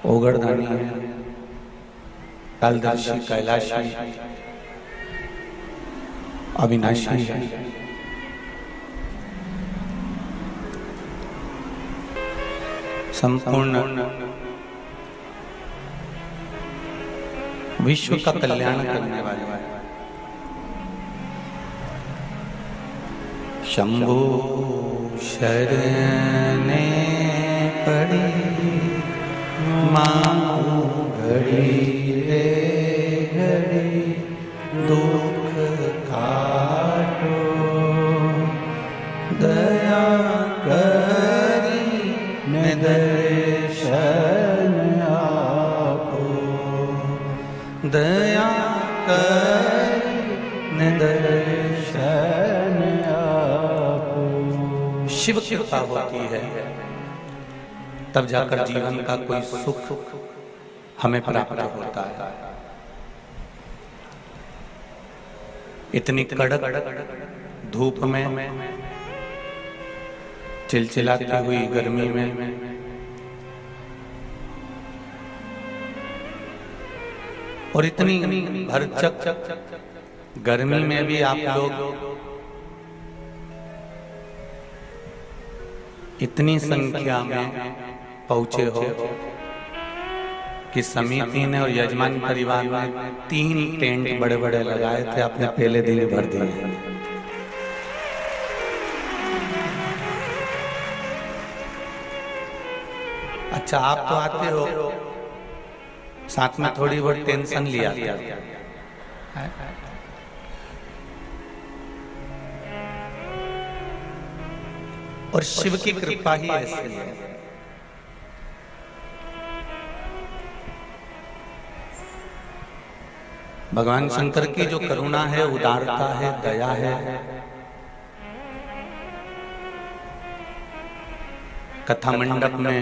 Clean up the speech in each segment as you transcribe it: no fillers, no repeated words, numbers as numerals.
ओगरदानी है, कालदर्शी, कैलाशी, अविनाशी है। संपूर्ण विश्व का कल्याण करने वाले शंभु शरणे पड़ी मां घड़ी रे घड़ी दुख काटो दया करी ने दर्शन आपो दया करी ने दर्शन आपो। शिव कृपा होती है तब जाकर जीवन का कोई सुख हमें प्राप्त होता है। इतनी कड़क धूप में, चिलचिलाती हुई गर्मी में और इतनी भरचक गर्मी में भी आप लोग इतनी संख्या में पहुंचे हो कि समिति ने और यजमान परिवार ने 3 टेंट बड़े बड़े लगाए थे, आपने पहले दिन भर दिए। अच्छा, आप तो आते हो, साथ में थोड़ी बहुत टेंशन लिया और शिव की कृपा ही ऐसी है। भगवान शंकर की जो करुणा है, उदारता है, दया है, कथा मंडप में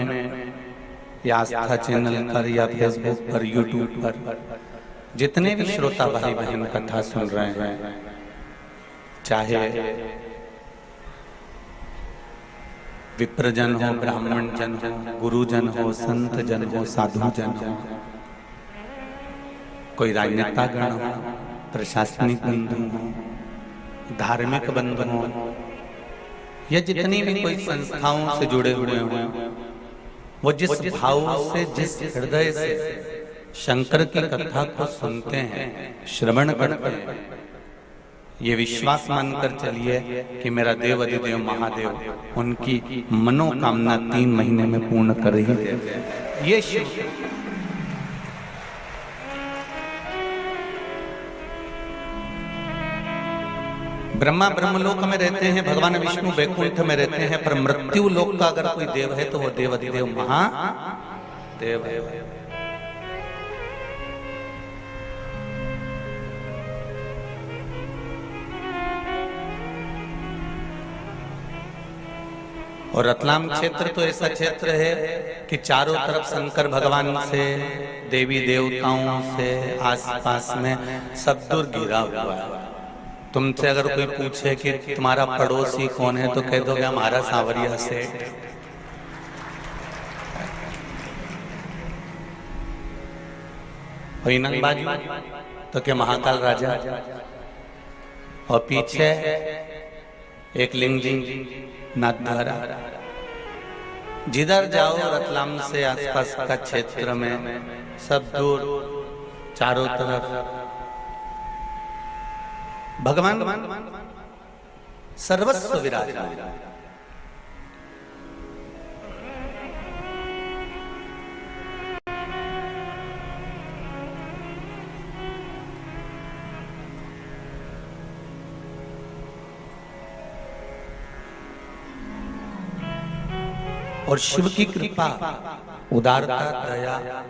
या आस्था चैनल पर या फेसबुक पर, यूट्यूब पर जितने भी श्रोता भाई बहन कथा सुन रहे हैं, चाहे विप्रजन हो, ब्राह्मण जन हो, गुरुजन हो, संत जन हो, साधु जन हो, कोई राजनेता गण हो, प्रशासनिक बंधु हो, धार्मिक बंधु हो, या जितनी भी कोई संस्थाओं से जुड़े हुए हो, वो जिस भाव से, जिस हृदय से शंकर की कथा को सुनते हैं, श्रवण करते हैं, ये विश्वास मानकर चलिए कि मेरा देव अधिदेव महादेव उनकी मनोकामना 3 महीने में पूर्ण कर ही देते। ये शिव ब्रह्मा ब्रह्मलोक में रहते हैं, भगवान विष्णु वैकुंठ में रहते हैं, पर मृत्यु लोक का अगर कोई देव है तो वो देव अधिदेव महादेव है। और रतलाम क्षेत्र तो ऐसा क्षेत्र है कि चारों तरफ शंकर भगवान से, देवी देवताओं से, आसपास में सब दूर घिरा हुआ है। तुमसे अगर कोई पूछे कि तुम्हारा पड़ोसी कौन है तो कह दोगे हमारा सांवरिया सेठ। और बाजू तो क्या महाकाल राजा, और पीछे एक लिंगजिंग नाथद्वारा। जिधर जाओ रतलाम से आसपास का क्षेत्र में सब दूर चारों तरफ भगवान सर्वस्व विराजमान। और शिव की कृपा, उदारता, दया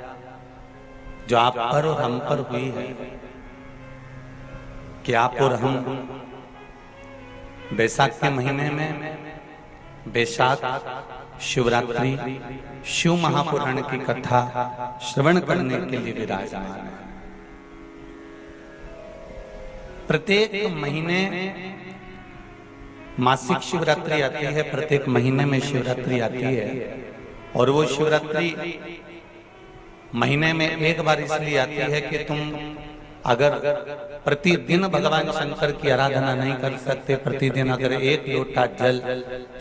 जो आप पर और हम पर हुई है कि आप और हम बैसाख के महीने में, बैसाख शिवरात्रि, शिव महापुराण की कथा श्रवण करने के लिए विराजमान है। प्रत्येक महीने मासिक शिवरात्रि आती है, प्रत्येक महीने में शिवरात्रि आती है, और वो शिवरात्रि महीने में एक बार इसलिए आती है कि तुम अगर प्रतिदिन भगवान शंकर की आराधना नहीं कर सकते, प्रतिदिन अगर एक लोटा जल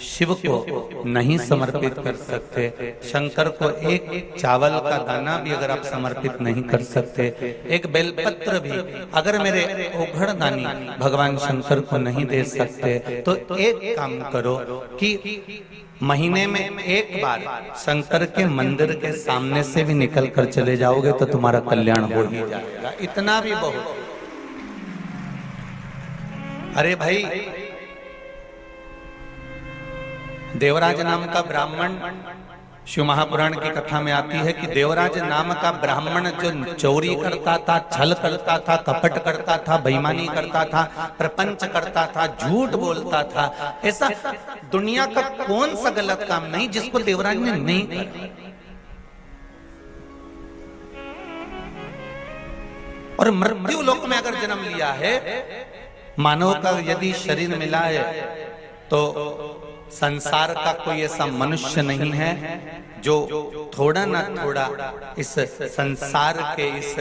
शिव को नहीं समर्पित कर सकते, शंकर को एक चावल का दाना भी अगर आप समर्पित नहीं कर सकते, एक बेलपत्र भी अगर मेरे ओघड़दानी भगवान शंकर को नहीं दे सकते, तो एक काम करो कि महीने में एक बार शंकर के मंदिर के सामने से भी निकल कर चले जाओगे तो तुम्हारा कल्याण हो ही जाएगा। इतना भी बहुत। अरे भाई, देवराज नाम का ब्राह्मण, शिव महापुराण की कथा में आती है कि देवराज नाम का ब्राह्मण जो चोरी करता था, छल करता था, कपट करता था, बेईमानी करता था, प्रपंच करता था, झूठ बोलता था, ऐसा दुनिया का कौन सा गलत काम नहीं जिसको देवराज ने नहीं किया। और मृत्यु लोक में अगर जन्म लिया है, मानव का यदि शरीर मिला है, तो संसार का कोई ऐसा मनुष्य नहीं है जो थोड़ा ना थोड़ा इस संसार के इस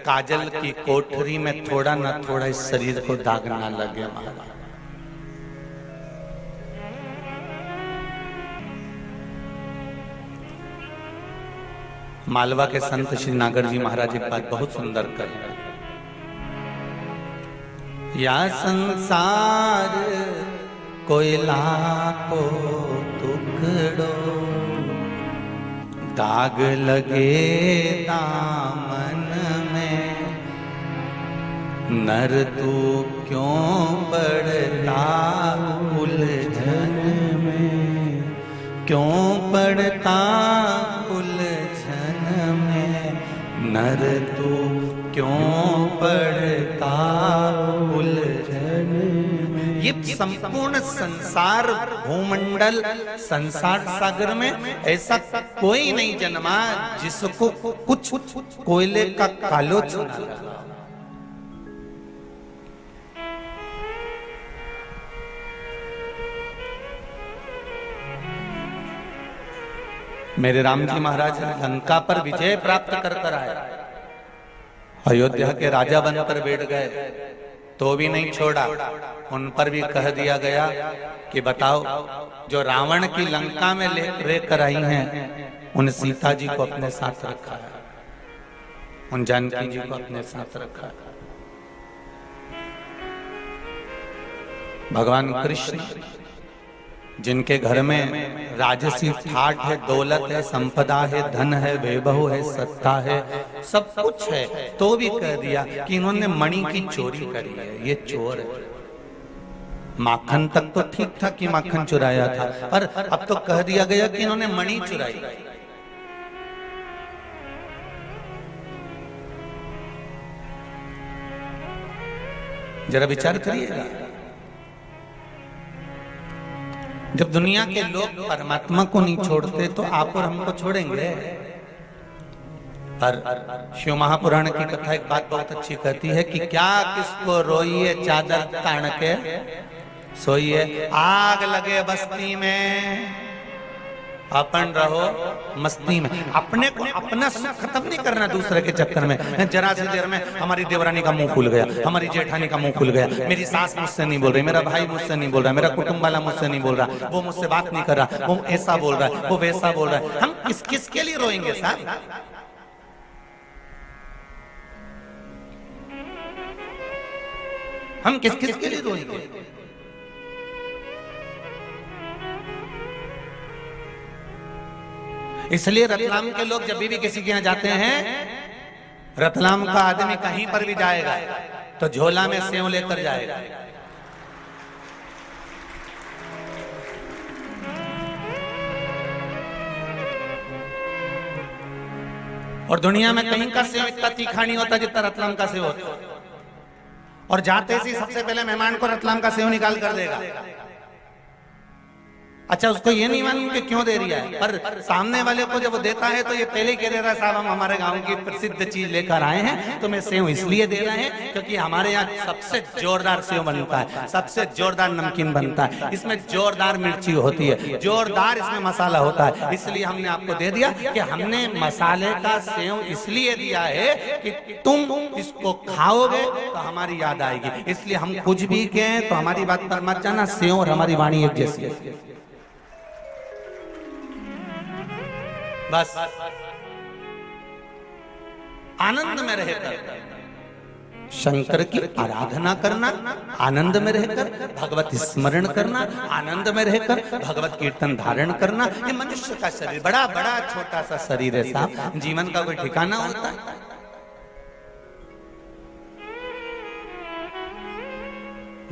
काजल की कोठरी में थोड़ा ना थोड़ा इस शरीर को दाग ना लगे। मालवा के संत श्री नागर जी महाराज एक बात बहुत सुंदर कही, या संसार कोयला को टुकड़ो, दाग लगे दामन में, नर तू क्यों पड़ता उलझन में, क्यों पड़ता उलझन में, नर तू क्यों पड़ता उलझन में। ये संपूर्ण संसार भूमंडल, संसार सागर में ऐसा कोई नहीं जन्मा जिसको कुछ कोयले का कालोच न लगा। मेरे राम जी महाराज लंका पर विजय प्राप्त कर कर आए, अयोध्या के राजा बनकर बैठ गए तो भी नहीं छोड़ा। उन पर भी कह दिया गया कि बताओ, जो रावण की लंका में लेकर आई हैं, उन सीता जी को अपने साथ रखा है, उन जानकी जी को अपने साथ रखा है। भगवान कृष्ण जिनके घर में राजसी ठाठ है, दौलत है, संपदा है, धन है, वैभव है, सत्ता है, सब कुछ है, तो भी कह दिया कि इन्होंने मणि की चोरी करी है, ये चोर है। माखन तक तो ठीक था कि माखन चुराया था, पर अब तो कह दिया गया कि इन्होंने मणि चुराई। जरा विचार करिएगा, जब दुनिया के लोग परमात्मा को नहीं छोड़ते तो आप और हमको छोड़ेंगे। पर शिव महापुराण की कथा एक बात बहुत अच्छी कहती है कि क्या किसको रोइए चादर तान के सोइए, आग लगे बस्ती में अपन रहो मस्ती में। अपने को अपना सुख खत्म नहीं करना दूसरे के चक्कर में। जरा सी देर में हमारी देवरानी का मुंह खुल गया, हमारी जेठानी का मुंह खुल गया, मेरी सास मुझसे नहीं बोल रही, मेरा भाई मुझसे नहीं बोल रहा, मेरा कुटुंब वाला मुझसे नहीं बोल रहा, वो मुझसे बात नहीं कर रहा, वो ऐसा बोल रहा है, वो वैसा बोल रहा है। हम किस किस के लिए रोएंगे साहब? हम किस किस के लिए रोएंगे? इसलिए रतलाम के लोग जब भी किसी के यहाँ जाते हैं, रतलाम का आदमी कहीं पर भी जाएगा तो झोला में सेव लेकर जाएगा। और दुनिया में कहीं का सेव इतना तीखा नहीं होता जितना रतलाम का सेव होता। और जाते ही सबसे पहले मेहमान को रतलाम का सेव निकाल कर देगा। अच्छा, उसको ये नहीं मालूम कि क्यों दे रहा है, पर सामने वाले को जब वो देता है तो ये पहले ही कह दे रहा है, साहब हम हमारे गांव की प्रसिद्ध चीज लेकर आए हैं, तो मैं सेव इसलिए दे रहे हैं क्योंकि हमारे यहाँ सबसे जोरदार सेव बनता है, सबसे जोरदार नमकीन बनता है, इसमें जोरदार मिर्ची होती है, जोरदार इसमें मसाला होता है, इसलिए हमने आपको दे दिया कि हमने मसाले का सेव इसलिए दिया है कि तुम इसको खाओगे तो हमारी याद आएगी। इसलिए हम कुछ भी कहें तो हमारी बात पर मत जाना, सेव और हमारी वाणी एक जैसी है। बस आनंद में रहकर शंकर की आराधना करना, आनंद में रहकर भगवत स्मरण करना, आनंद में रहकर भगवत कीर्तन धारण करना। ये मनुष्य का शरीर बड़ा बड़ा छोटा सा शरीर है साहब, जीवन का कोई ठिकाना होता है?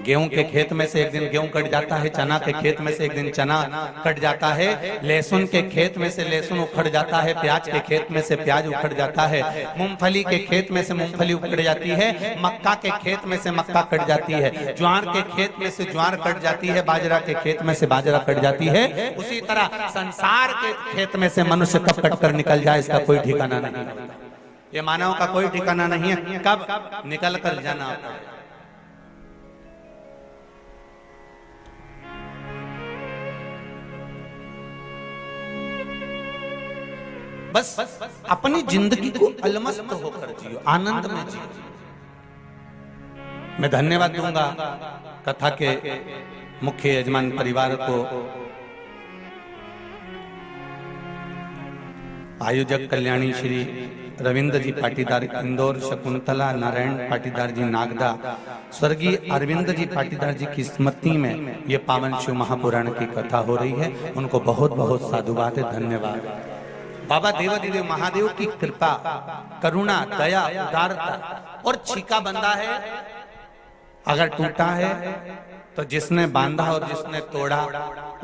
गेहूं के खेत में से एक दिन गेहूं कट जाता है, चना के खेत में से एक दिन चना कट जाता है, लहसुन के खेत में से लहसुन उखड़ जाता है, प्याज के खेत में से प्याज उखड़ जाता है, मूंगफली के खेत में से मूंगफली उखड़ जाती है, मक्का के खेत में से मक्का कट जाती है, ज्वार के खेत में से ज्वार कट जाती है, बाजरा के खेत में से बाजरा कट जाती है। उसी तरह संसार के खेत में से मनुष्य कब कट कर निकल जाए इसका कोई ठिकाना नहीं। ये मानव का कोई ठिकाना नहीं है कब निकल कर जाना। बस अपनी जिंदगी को अलमस्त होकर जियो, आनंद में जियो। मैं धन्यवाद दूंगा कथा के मुख्य यजमान परिवार को, आयोजक कल्याणी श्री रविंद्र जी पाटीदार इंदौर, शकुंतला नारायण पाटीदार जी नागदा, स्वर्गीय अरविंद जी पाटीदार जी की स्मृति में ये पावन शिव महापुराण की कथा हो रही है। उनको बहुत बहुत साधुवाद है, धन्यवाद। बाबा देवाधिदेव महादेव की कृपा, करुणा, दया, उदारता और छीका बंधा है, अगर टूटा है तो जिसने बांधा और जिसने तोड़ा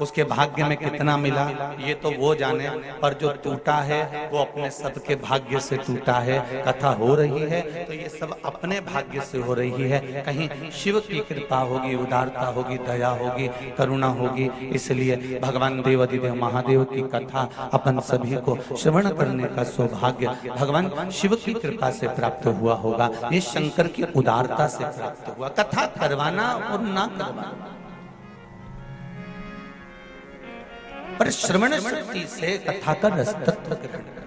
उसके भाग्य में कितना मिला ये तो वो जाने, पर जो टूटा है वो अपने सबके भाग्य से टूटा है। कथा हो रही है तो ये सब अपने भाग्य से हो रही है, कहीं शिव की कृपा होगी, उदारता होगी, दया होगी, करुणा होगी। इसलिए भगवान देवाधिदेव महादेव की कथा अपन सभी को श्रवण करने का सौभाग्य भगवान शिव की कृपा से प्राप्त हुआ होगा, ये शंकर की उदारता से प्राप्त हुआ। कथा करवाना और ना करवाना, पर श्रवण शक्ति से कथा का रस तत्व ग्रहण कर।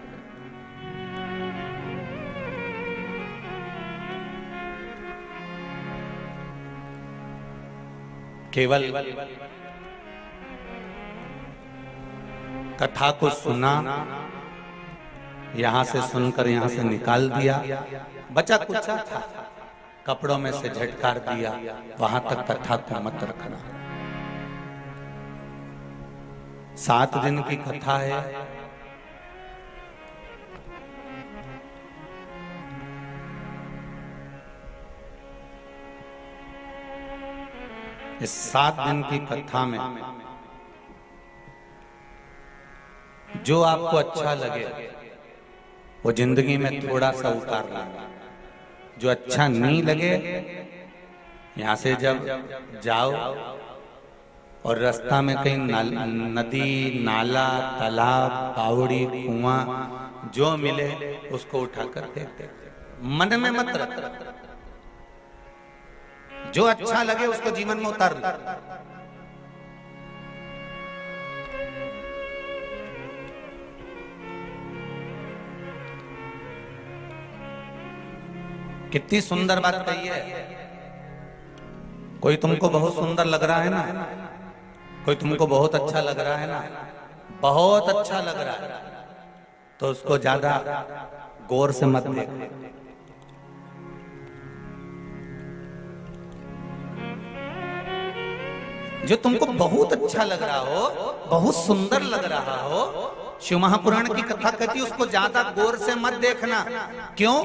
केवल कथा को सुना, यहां से सुनकर यहां से निकाल दिया, बचा कुछ था कपड़ों में से झटकार दिया, वहां तक कथा को मत रखना। 7 दिन की कथा है, इस 7 दिन की कथा में जो आपको अच्छा लगे वो जिंदगी में थोड़ा सा उतार लाना, जो अच्छा नहीं लगे यहां से जब जाओ और रास्ता में कहीं नदी, नाला, तालाब, बावड़ी, कुआं जो मिले उसको उठाकर फेंक दे, मन में मत रख। जो अच्छा लगे उसको जीवन में उतार ले। कितनी सुंदर बात कही है। कोई तुमको बहुत सुंदर लग रहा है ना, कोई तुमको बहुत अच्छा लग रहा है ना, बहुत अच्छा लग रहा है तो उसको ज्यादा गौर से मत देखो। जो तुमको बहुत अच्छा लग रहा हो, बहुत सुंदर लग रहा हो, शिव महापुराण की कथा कहती है उसको ज्यादा गौर से मत देखना। क्यों?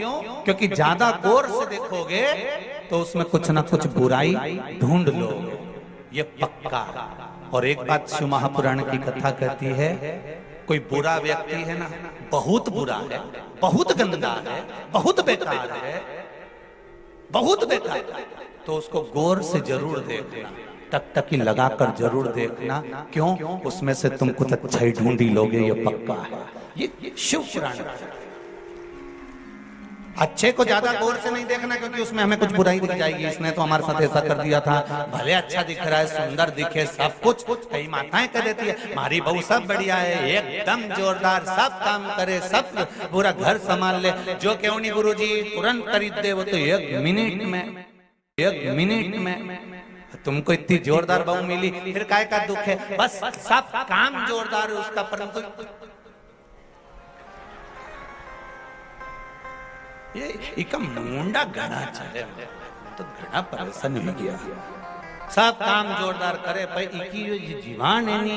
क्योंकि ज्यादा गौर से देखोगे तो उसमें कुछ ना कुछ बुराई ढूंढ लोगे, ये पक्का। और एक बात शिव महापुराण की कथा कहती है, कोई बुरा व्यक्ति है ना, बहुत बुरा है, बहुत गंदा है, बहुत बेकार है, बहुत बेकार है, तो उसको गौर से जरूर देखना। टकटकी लगाकर जरूर देखना, क्यों? उसमें से तुम कुछ अच्छा ही ढूंढी लोगे, ये पक्का है। ये शिव पुराण है। अच्छे को ज्यादा गौर से नहीं देखना, क्योंकि उसमें हमें कुछ बुराई दिख जाएगी, इसने तो हमारे साथ ऐसा कर दिया था। भले अच्छा दिख रहा है, सुंदर दिखे सब कुछ, कई माताएं कह देती है हमारी बहू सब बढ़िया है, एकदम जोरदार, सब काम करे, सब पूरा घर संभाल ले। जो क्यों नहीं गुरुजी तुरंत खरीद दे, वो तो एक मिनट में तुमको इतनी जोरदार बहू मिली, फिर काय का दुख है? बस सब काम जोरदार है उसका, परंतु ये इका मुंडा घड़ा चले तो घड़ा परेशान हो गया। सब काम जोरदार करे पर इकी ये जीवान है नी,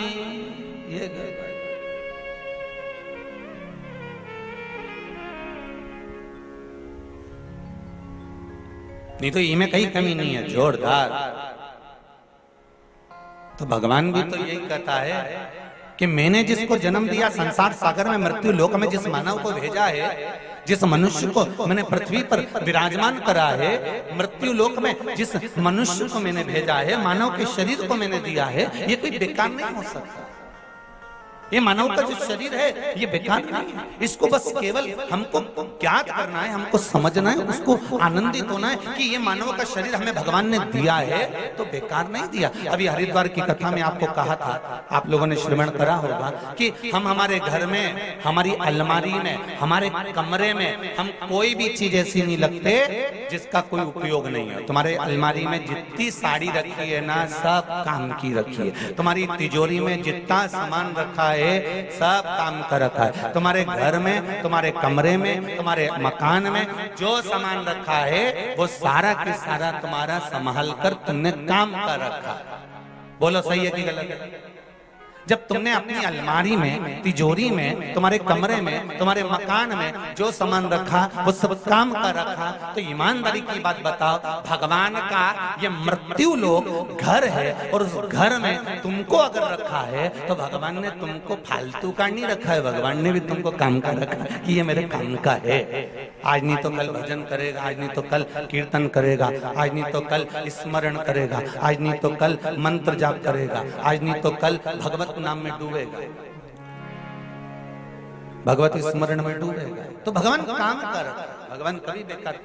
ये नहीं तो इनमें कहीं कमी नहीं है, जोरदार। तो भगवान भी तो यही कहता है कि मैंने जिसको जन्म दिया संसार सागर में, मृत्यु लोक में जिस मानव को भेजा है, जिस मनुष्य को मैंने पृथ्वी पर विराजमान करा है, मृत्यु लोक में जिस मनुष्य को मैंने भेजा है, मानव के शरीर को मैंने दिया है, ये कोई बेकार नहीं हो सकता। ये मानव का जो शरीर है ये बेकार नहीं है, इसको बस केवल हमको ज्ञात करना है, हमको समझना है, उसको आनंदित होना है कि ये मानव का शरीर हमें भगवान ने दिया है, तो बेकार नहीं दिया। अभी हरिद्वार की कथा में आपको कहा था, आप लोगों ने श्रवण करा होगा कि हम हमारे घर में, हमारी अलमारी में, हमारे कमरे में हम कोई भी चीज ऐसी नहीं लगते जिसका कोई उपयोग नहीं है। तुम्हारे अलमारी में जितनी साड़ी रखी है ना, सब काम की रखी है। तुम्हारी तिजोरी में जितना सामान रखा है सब काम का रखा है। तुम्हारे घर में, तुम्हारे कमरे में, तुम्हारे मकान में जो सामान रखा है वो सारा के सारा तुम्हारा संभाल कर तुमने काम का रखा। बोलो सही है कि गलत है? जब तुमने अपनी अलमारी में, तिजोरी में, तुम्हारे कमरे में, तुम्हारे मकान में जो सामान रखा वो सब काम का रखा, तो ईमानदारी की बात बताओ, भगवान का ये मृत्यु लोक घर है और उस घर में तुमको अगर रखा है तो भगवान ने तुमको फालतू का नहीं रखा है, भगवान ने भी तुमको काम का रखा कि ये मेरे काम का है। आज नहीं तो कल भजन करेगा, आज नहीं तो कल कीर्तन करेगा, आज नहीं तो कल स्मरण करेगा, आज नहीं तो कल मंत्र जाप करेगा, आज नहीं तो कल भगवत नाम में डूबेगा, भगवत स्मरण में डूबेगा। तो भगवान काम कर, भगवान कभी बेकार।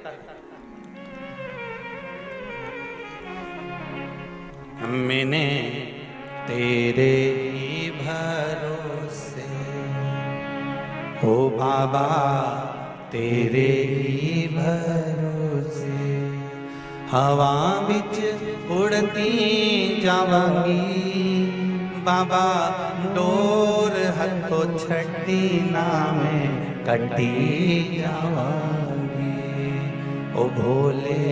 मैंने तेरे ही भरोसे, ओ बाबा तेरे ही भरोसे, हवा बिच उड़ती जावांगी, बाबा डोर हथो छड़ी ना में कटी जावांगी। ओ भोले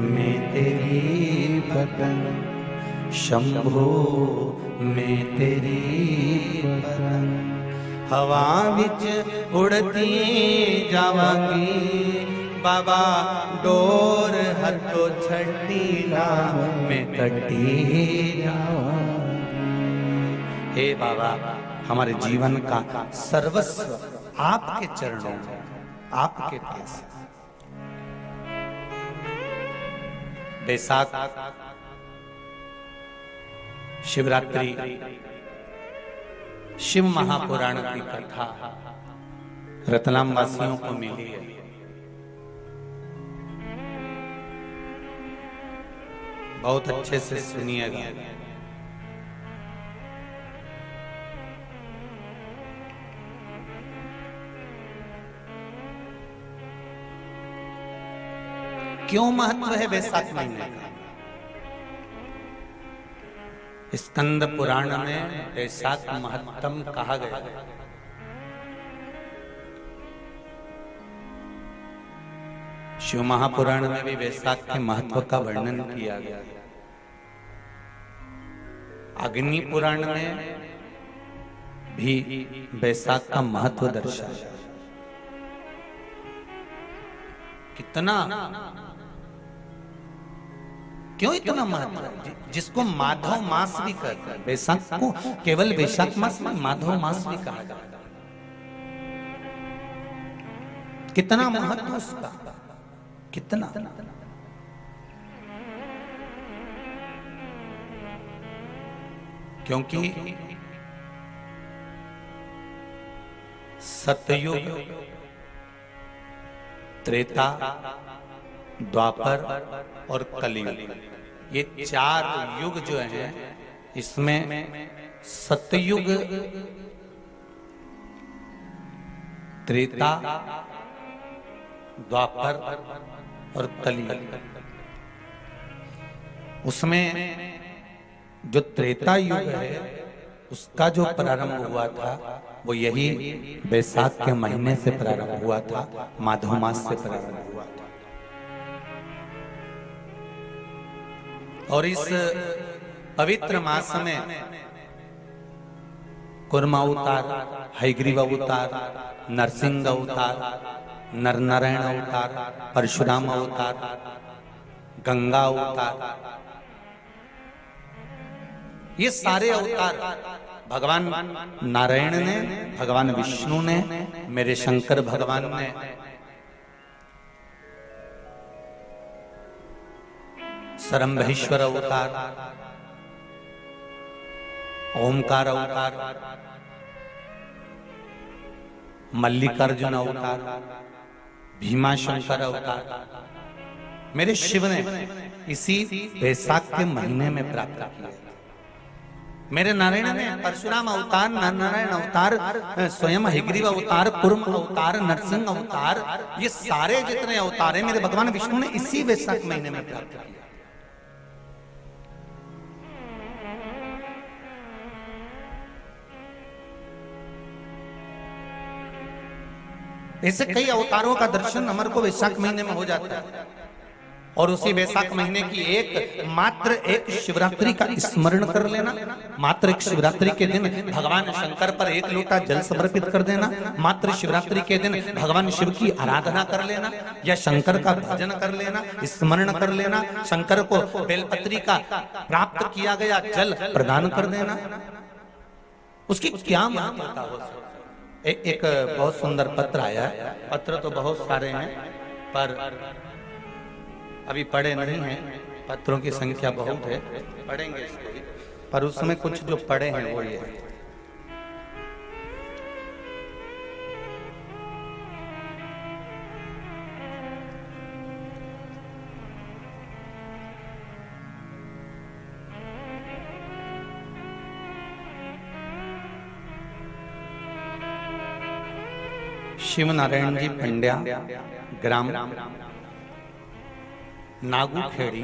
मैं तेरी भगन, शंभो मैं तेरी भगन, हवा बिच उड़ती जावांगी, बाबा डोर हथो छड़ी ना में कटी जावांगी। हे बाबा, हमारे जीवन का सर्वस्व आपके चरणों में, आपके पास। बैसाख शिवरात्रि शिव महापुराण की कथा रतलाम वासियों को मिली है। बहुत अच्छे से सुनिएगा। क्यों महत्व है बैसाख महीने का? स्कंद पुराण में बैसाख महत्तम कहा गया। शिव महापुराण में भी बैसाख के महत्व का वर्णन किया गया। अग्नि पुराण में भी बैसाख का महत्व दर्शाया। कितना, क्यों इतना महत्व है? जिसको माधव मास भी कहते हैं, बैसाख को केवल बैसाख मास में माधव मास भी कहा जाता है। कितना महत्व उसका, कितना। क्योंकि सतयुग, त्रेता, द्वापर और कलयुग, ये 4 युग जो हैं, इसमें सतयुग, त्रेता, द्वापर और कलयुग, उसमें जो त्रेता युग है उसका जो प्रारंभ हुआ था वो यही बैसाख के महीने से प्रारंभ हुआ था, माधव मास से प्रारंभ हुआ था। और इस पवित्र मास में कुर्मा अवतार, हयग्रीव अवतार, नरसिंह अवतार, नरनारायण अवतार, परशुराम अवतार, गंगा अवतार, ये सारे अवतार भगवान नारायण ने, भगवान विष्णु ने, मेरे शंकर भगवान ने सरंभेश्वर अवतार, ओमकार अवतार, मल्लिकार्जुन अवतार, भीमाशंकर अवतार मेरे शिव ने इसी बैसाख के महीने में प्राप्त किया। मेरे नारायण ने परशुराम अवतार, नारायण अवतार, स्वयं हयग्रीव अवतार, कुर्म अवतार, नरसिंह अवतार, ये सारे जितने अवतार हैं मेरे भगवान विष्णु ने इसी बैसाख महीने में प्राप्त किया। ऐसे कई अवतारों का दर्शन हमारे को वैशाख महीने में हो जाता है। और उसी वैशाख महीने की मात्र एक शिवरात्रि का स्मरण कर लेना, मात्र एक शिवरात्रि के दिन भगवान शंकर पर 1 लोटा जल समर्पित कर देना, मात्र शिवरात्रि के दिन भगवान शिव की आराधना कर लेना या शंकर का भजन कर लेना, स्मरण कर लेना, शंकर को बेलपत्री का प्राप्त किया गया जल प्रदान कर देना, उसकी क्या महत्ता हो सकती। एक बहुत सुंदर पत्र आया है। पत्र तो बहुत सारे हैं पर अभी पढ़े नहीं हैं, पत्रों की संख्या बहुत है, पढ़ेंगे इसको भी, पर उसमें कुछ जो पढ़े हैं वो ये है। शिव नारायण जी पंड्या, ग्राम नागूखेड़ी,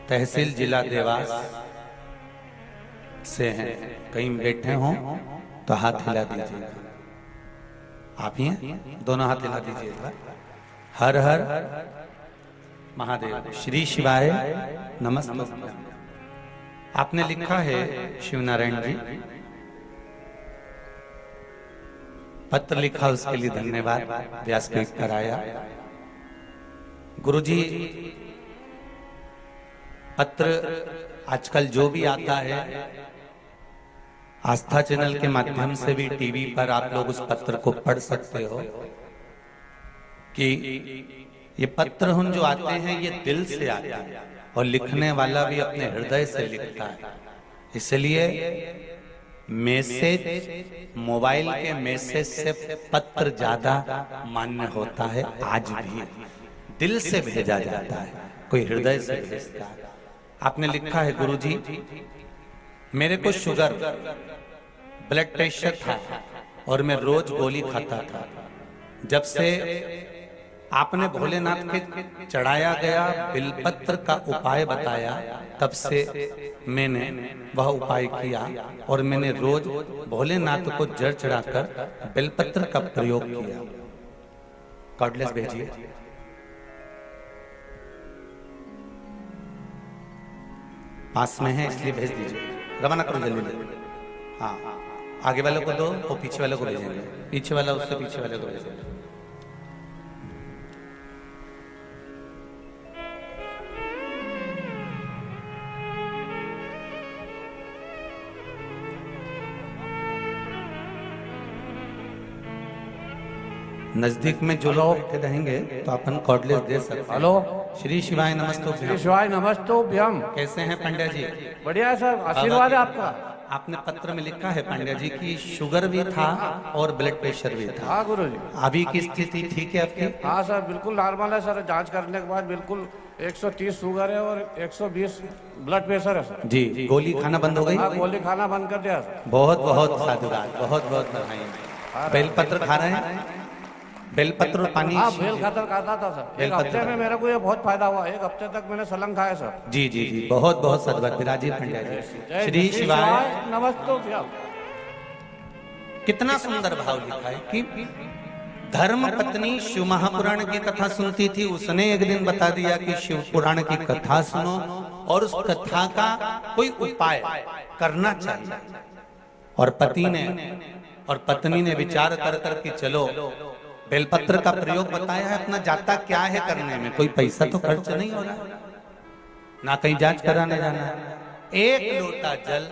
तहसील जिला देवास से हैं। कहीं बैठे हों तो हाथ हिला दीजिएगा। आप ही हैं, दोनों हाथ हिला दीजिएगा। हर हर महादेव, श्री शिवाय नमस्ते। आपने लिखा है शिव नारायण जी, पत्र लिखा उसके लिए धन्यवाद, व्यासपीठ कराया। गुरुजी, पत्र आजकल जो भी आता है आस्था चैनल के माध्यम से भी, टीवी पर आप लोग उस पत्र को पढ़ सकते हो कि ये पत्र हम जो आते हैं ये दिल से आते हैं और लिखने वाला भी अपने हृदय से लिखता है। इसलिए मैसेज, मोबाइल के मैसेज से पत्र ज्यादा मान्य होता है। आज भी दिल से भेजा जाता है, कोई हृदय से भेजता है। आपने लिखा है, गुरुजी मेरे को शुगर, ब्लड प्रेशर था और मैं रोज गोली खाता था। जब से आपने भोलेनाथ के चढ़ाया गया बिलपत्र का उपाय बताया, तब से मैंने वह उपाय किया और मैंने रोज भोलेनाथ को जड़ चढ़ाकर बेलपत्र का प्रयोग किया। कार्डलेस भेजिए। पास में है इसलिए भेज दीजिए, रवाना करो जल्दी। हाँ, आगे वालों को दो और पीछे वालों को भेजेंगे, पीछे वाला उससे पीछे वाले को भेजेंगे। नजदीक में जो लोग बैठे रहेंगे तो अपन कॉर्डलेस दे सकते हैं। हेलो, श्री शिवाय नमस्तुभ्यम। श्री शिवाय नमस्तुभ्यम। कैसे हैं पंड्या जी? बढ़िया है सर, आशीर्वाद है आपका। आपने पत्र में लिखा है पंड्या जी की शुगर भी था और ब्लड प्रेशर भी था। हाँ गुरु जी। अभी की स्थिति ठीक है आपकी? हाँ सर, बिल्कुल नॉर्मल है सर। जांच करने के बाद बिल्कुल 130 शुगर है और 120 ब्लड प्रेशर है सर। जी, गोली खाना बंद हो गई? हाँ, गोली खाना बंद कर दिया सर। बहुत बहुत साधुवाद, बहुत बहुत बधाई। बेलपत्र खा रहे हैं? बेलपत्र और पानी? हाँ, बेल खाता था सर। एक हफ्ते में मेरे को ये बहुत फायदा हुआ। एक हफ्ते तक मैंने सलंग खाया सर। जी जी जी, बहुत बहुत साधुवाद। विराजित पंड्या जी। श्री शिवाय नमस्तुभ्यम। कितना सुंदर भाव लिखा है कि धर्म पत्नी शिव महापुराण की कथा सुनती थी। उसने एक दिन बता दिया कि शिव पुराण की कथा सुनो और उस कथा का कोई उपाय करना चाहिए। और पति ने और पत्नी ने विचार कर कर के चलो बेलपत्र का प्रयोग बताया है। अपना जाता क्या है करने में, कोई पैसा तो खर्च नहीं हो रहा, ना कहीं जांच कराने जाना है। एक लोटा जल,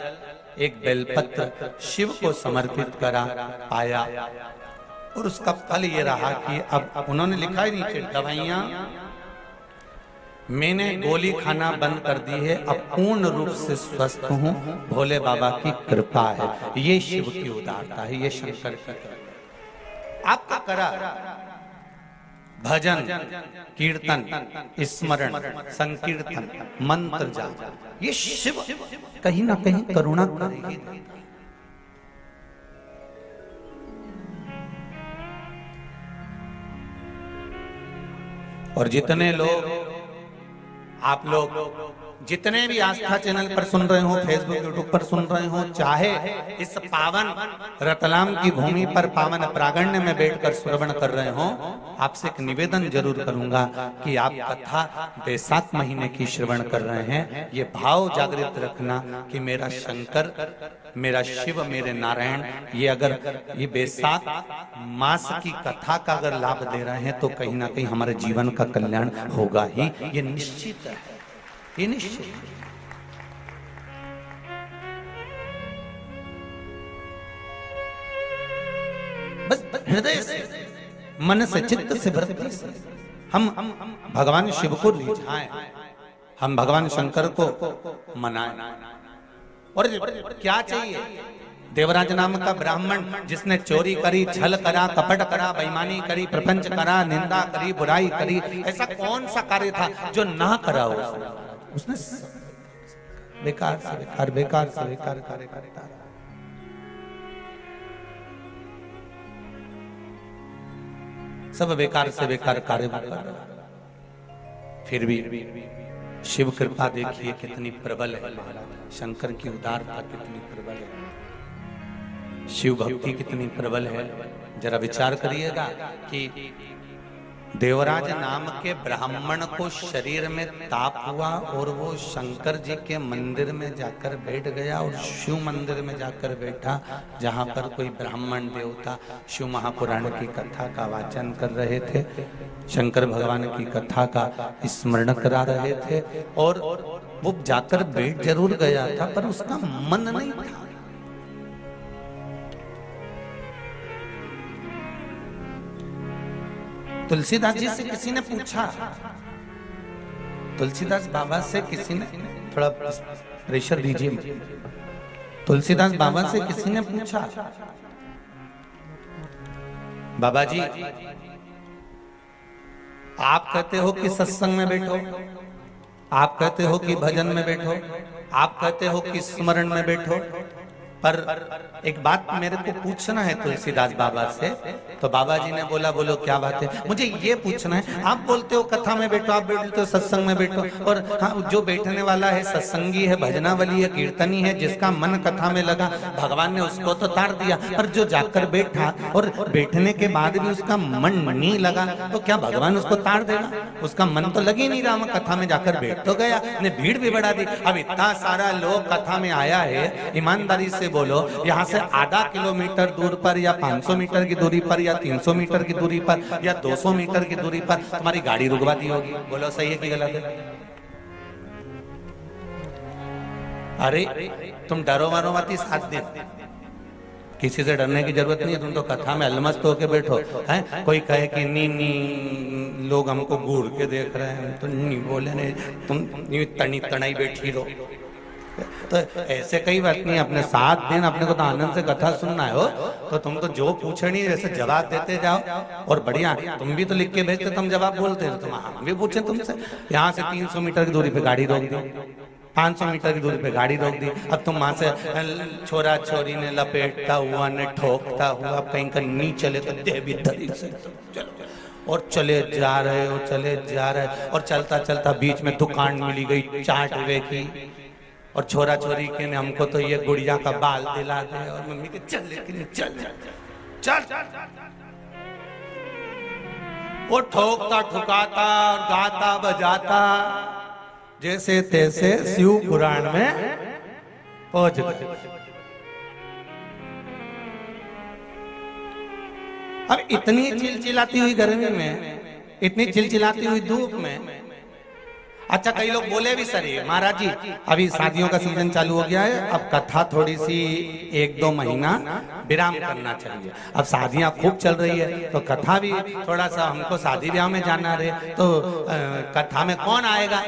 एक बेलपत्र शिव को समर्पित करा, पाया और उसका फल ये रहा कि अब उन्होंने लिखा है नीचे, दवाइयां मैंने गोली खाना बंद कर दी है, अब पूर्ण रूप से स्वस्थ हूं, भोले बाबा की कृपा है। ये शिव की उदारता है, ये शंकर की कृपा। आपका करा भजन, कीर्तन, स्मरण, संकीर्तन, मंत्र जाप, ये शिव कहीं ना कहीं करुणा करेगी। और जितने लोग आप लोग जितने भी आस्था चैनल पर सुन रहे हो, फेसबुक यूट्यूब पर सुन रहे हो, चाहे इस पावन रतलाम की भूमि पर पावन प्रांगण में बैठकर श्रवण कर रहे हो, आपसे एक निवेदन जरूर करूंगा कि आप कथा बैसाख महीने की श्रवण कर रहे हैं, ये भाव जागृत रखना कि मेरा शंकर, मेरा शिव, मेरे नारायण, ये अगर ये बैसाख मास की कथा का अगर लाभ दे रहे हैं तो कहीं ना कहीं हमारे जीवन का कल्याण होगा ही, ये निश्चित है, ये निश्चित है। बस हृदय से, मन से, चित्त से, वृत्ति से हम भगवान शिव को रिझाएं, हम भगवान शंकर को मनाएं। और क्या चाहिए? देवराज नाम का ब्राह्मण जिसने चोरी करी, छल करा, कपट करा, बेईमानी करी, प्रपंच करा, निंदा करी, बुराई करी, ऐसा कौन सा कार्य था जो ना करा हो? उसने बेकार से बेकार, बेकार से बेकार कार्य करता रहा। सब बेकार से बेकार कार्य कर रहा, फिर भी शिव कृपा देखिए कितनी प्रबल है महाराज। शंकर की उदारता कितनी प्रबल है, शिव भक्ति कितनी प्रबल है। जरा विचार करिएगा कि देवराज नाम के ब्राह्मण को शरीर में ताप हुआ और वो शंकर जी के मंदिर में जाकर बैठ गया और शिव मंदिर में जाकर बैठा, जहां पर कोई ब्राह्मण देवता शिव महापुराण की कथा का वाचन कर रहे थे, शंकर भगवान की कथा का स्मरण करा रहे थे। और वो जाकर बैठ जरूर गया था पर उसका मन नहीं था। तुलसीदास जी से किसी ने पूछा, तुलसीदास बाबा से किसी ने, थोड़ा प्रेशर दीजिए, तुलसीदास बाबा से किसी ने पूछा, बाबा जी आप कहते हो कि सत्संग में बैठो, आप कहते हो कि भजन में बैठो, आप कहते हो कि स्मरण में बैठो, पर एक बात मेरे को पूछना है तुलसीदास बाबा से। तो बाबा जी ने बोला, बोलो क्या बात है? मुझे ये पूछना है, आप बोलते हो कथा में बैठो, आप बोलते हो सत्संग में बैठो, और हाँ जो बैठने वाला है सत्संगी है, भजनावली है, कीर्तनी है, जिसका मन कथा में लगा भगवान ने उसको तो तार दिया, पर जो जाकर बैठा और बैठने के बाद भी उसका मन नहीं लगा तो क्या भगवान उसको तार देगा? उसका मन तो लग ही नहीं रहा, कथा में जाकर बैठ तो गया, ने भीड़ भी बढ़ा दी। अब इतना सारा लोग कथा में आया है, ईमानदारी से बोलो, यहाँ से आधा किलोमीटर दूर पर या 500 मीटर की दूरी पर या 300 मीटर की दूरी पर या 200 मीटर की दूरी पर तुम्हारी गाड़ी रुकवा दी होगी। बोलो सही है कि गलत है? अरे तुम डरो मरो मत, 7 दिन किसी से डरने की जरूरत नहीं है, तुम तो कथा में अलमस्त होके बैठो हैं। कोई कहे कि नी नी लोग हमको घूर के देख रहे हैं, तो नहीं बोले नहीं, तुम तनी तनाई बैठी रहो। तो ऐसे कई बात नहीं, अपने 7 दिन अपने को तो आनंद से कथा सुनना है हो, तो तुम तो जो पूछे नहीं वैसे जवाब देते जाओ। और बढ़िया, तुम भी तो लिख के भेजते, तुम जवाब बोलते हो, तुम हम भी पूछे तुमसे। यहाँ से 300 मीटर की दूरी पे गाड़ी रोक दी, 500 मीटर की दूरी पे गाड़ी रोक दी, अब तुम वहां से छोरा छोरी ने लपेटता हुआ ने ठोकता हुआ, अब कहीं का नहीं चले तो दे भी धरी से चलो, और चले जा रहे हो, चले जा रहे। और चलता चलता बीच में दुकान मिली गई चाट वे की, और छोरा छोरी के ने हमको तो ये गुड़िया का बाल दिला दे, और मम्मी के चल लेकिन चल चल चल। वो ठोकता ठुकाता और गाता बजाता जैसे तैसे शिव पुराण में पहुंच गए। अब इतनी चिलचिलाती हुई गर्मी में, इतनी चिलचिलाती हुई धूप में, अच्छा कई लोग बोले भी सर महाराज जी अभी शादियों का सीजन चालू हो गया है, अब कथा थोड़ी सी 1-2 महीना विराम करना चाहिए। अब शादियां खूब चल रही है तो कथा भी थोड़ा सा, हमको शादी ब्याह में जाना रहे तो कथा में कौन आएगा।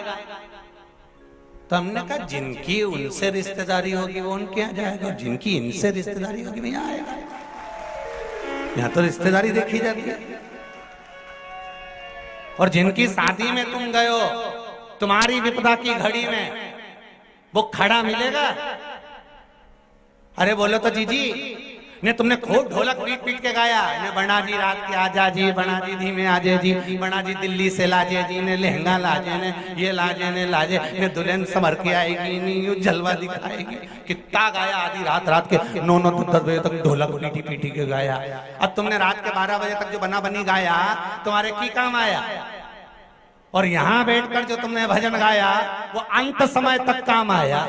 तो हमने कहा जिनकी उनसे रिश्तेदारी होगी वो उनके यहाँ जाएगा, जिनकी इनसे रिश्तेदारी होगी वो यहाँ आएगा। यहाँ तो रिश्तेदारी देखी जाती है। और जिनकी शादी में तुम गए हो, तुम्हारी विपदा की घड़ी में वो खड़ा मिलेगा। अरे बोलो तो जीजी ने तुमने खूब ढोलक पीट पीट के गाया, ने बना जी रात के आजा जी, बना जी धीमे आजे जी, बना जी दिल्ली से लाजे जी, ने लहंगा लाजे, ने ये लाजे ने लाजे, ने दुल्हन संभर के आएगी, नहीं यूं जलवा दिखाएगी। कितना गाया, आधी रात रात के 9-10 बजे तक ढोलक पीटी पीटी के गाया। अब तुमने रात के 12 बजे तक जो बना बनी गाया तुम्हारे की काम आया। और यहां बैठकर जो तुमने भजन गाया वो अंत समय तक काम आया।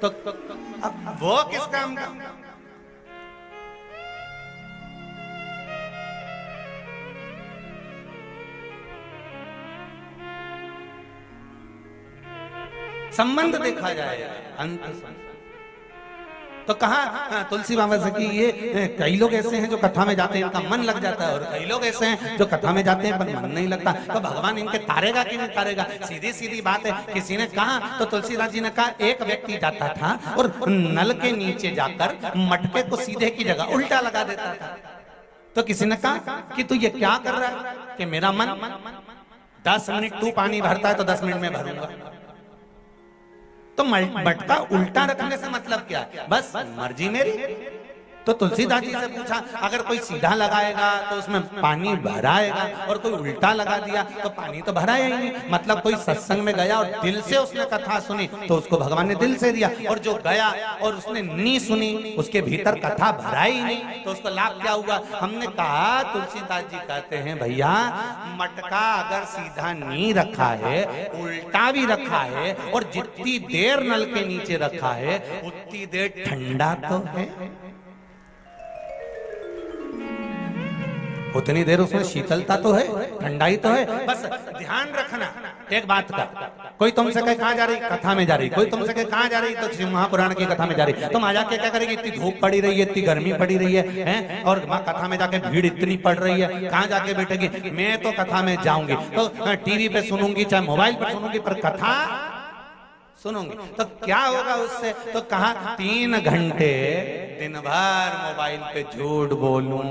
तो अब वो किस काम का? संबंध देखा जाए अंत समय। तो कहा तुलसी बाबा से कि ये कई लोग ऐसे हैं जो कथा में जाते हैं इनका मन लग जाता है, और कई लोग ऐसे हैं जो कथा में जाते हैं पर मन नहीं लगता, तो भगवान इनके तारेगा कि नहीं तारेगा। सीधी सीधी बात है। किसी ने कहा तो तुलसीदास जी ने कहा एक व्यक्ति जाता था और नल के नीचे जाकर मटके को सीधे की जगह उल्टा लगा देता था। तो किसी ने कहा कि तू ये क्या कर रहा है, कि मेरा मन 10 मिनट तू पानी भरता है तो 10 मिनट में भरूंगा। तो मटका उल्टा रखने से मतलब क्या? बस मर्जी मेरी। तो तुलसीदास जी से पूछा अगर कोई सीधा लगाएगा तो उसमें पानी भराएगा, और कोई उल्टा लगा दिया तो पानी तो भराया ही नहीं। मतलब कोई सत्संग में गया और दिल से उसने कथा सुनी तो उसको भगवान ने दिल से दिया, और जो गया और उसने नहीं सुनी उसके भीतर कथा भरा ही नहीं तो उसको लाभ क्या हुआ? हमने कहा तुलसीदास जी कहते हैं भैया मटका अगर सीधा नहीं रखा है, उल्टा भी रखा है, और जितनी देर नल के नीचे रखा है उतनी देर ठंडा तो है, उतनी देर उसमें शीतलता तो है, ठंडाई तो है। बस ध्यान रखना एक बात का। कोई तुमसे कहे कहाँ जा रही? कथा में जा रही। कोई तुमसे कहे कहाँ जा रही? तो महापुराण की कथा में जा रही। तुम आ जाके क्या करेगी? इतनी धूप पड़ी रही है, इतनी गर्मी पड़ी रही है, और वहाँ कथा में जाके भीड़ इतनी पड़ रही है, कहाँ जाके बैठेगी? मैं तो कथा में जाऊंगी तो टीवी पे सुनूंगी, चाहे मोबाइल पर सुनूंगी, पर कथा सुनूंगी। तो क्या होगा उससे? तो कहा 3 घंटे दिन भर मोबाइल पे झूठ बोलूं,